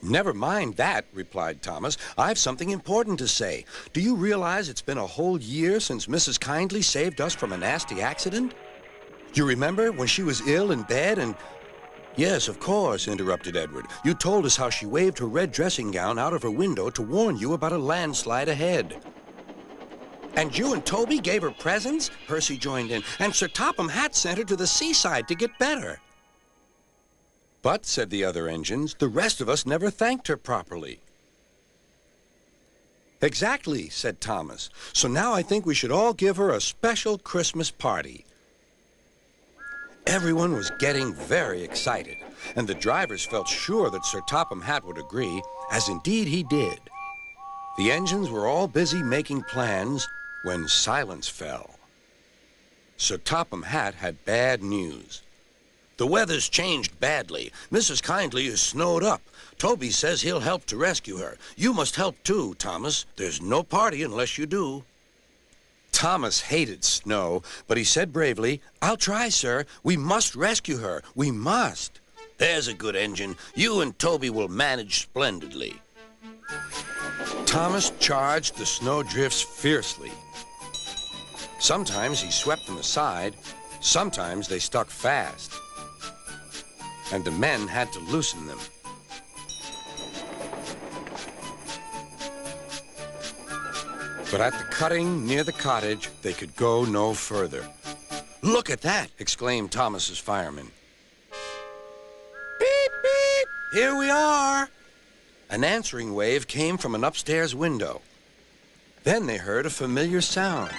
"Never mind that," replied Thomas. "I've something important to say. Do you realize it's been a whole year since Mrs. Kindly saved us from a nasty accident? You remember when she was ill in bed and—" "Yes, of course," interrupted Edward. "You told us how she waved her red dressing gown out of her window to warn you about a landslide ahead." "And you and Toby gave her presents?" Percy joined in. "And Sir Topham Hatt sent her to the seaside to get better." "But," said the other engines, "the rest of us never thanked her properly." "Exactly," said Thomas. "So now I think we should all give her a special Christmas party." Everyone was getting very excited, and the drivers felt sure that Sir Topham Hatt would agree, as indeed he did. The engines were all busy making plans when silence fell. Sir Topham Hatt had bad news. "The weather's changed badly. Mrs. Kindly is snowed up. Toby says he'll help to rescue her. You must help too, Thomas. There's no party unless you do." Thomas hated snow, but he said bravely, "I'll try, sir. We must rescue her. We must." "There's a good engine. You and Toby will manage splendidly." Thomas charged the snowdrifts fiercely. Sometimes he swept them aside. Sometimes they stuck fast, and the men had to loosen them. But at the cutting near the cottage, they could go no further. "Look at that!" exclaimed Thomas's fireman. "Beep, beep! Here we are!" An answering wave came from an upstairs window. Then they heard a familiar sound.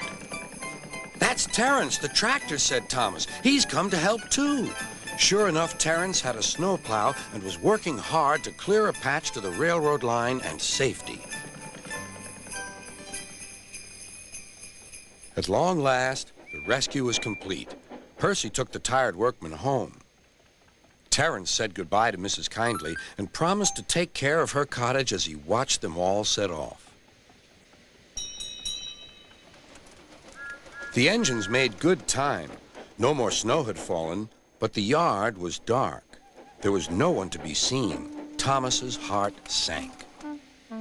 "That's Terence, the tractor," said Thomas. "He's come to help too." Sure enough, Terence had a snowplow and was working hard to clear a patch to the railroad line and safety. At long last, the rescue was complete. Percy took the tired workmen home. Terence said goodbye to Mrs. Kindly and promised to take care of her cottage as he watched them all set off. The engines made good time. No more snow had fallen, but the yard was dark. There was no one to be seen. Thomas's heart sank.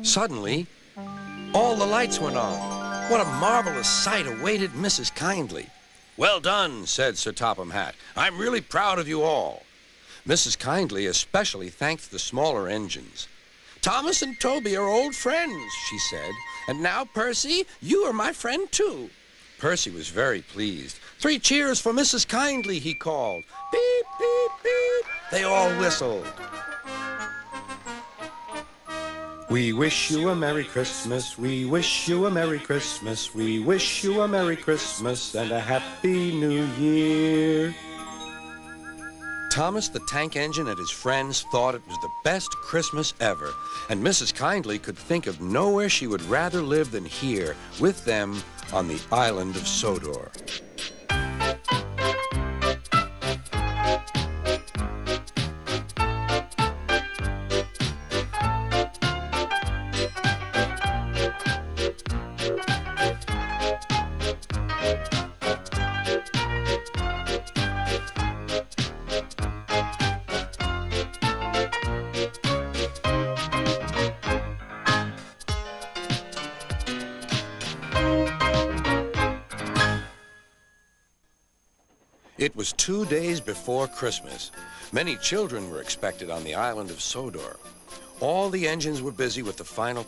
Suddenly, all the lights went on. What a marvelous sight awaited Mrs. Kindly. "Well done," said Sir Topham Hatt. "I'm really proud of you all." Mrs. Kindly especially thanked the smaller engines. "Thomas and Toby are old friends," she said. "And now, Percy, you are my friend too." Percy was very pleased. "3 cheers for Mrs. Kindly," he called. "Beep, beep, beep." They all whistled. "We wish you a Merry Christmas, we wish you a Merry Christmas, we wish you a Merry Christmas and a Happy New Year." Thomas the tank engine and his friends thought it was the best Christmas ever, and Mrs. Kindly could think of nowhere she would rather live than here with them on the island of Sodor. It was 2 days before Christmas. Many children were expected on the island of Sodor. All the engines were busy with the final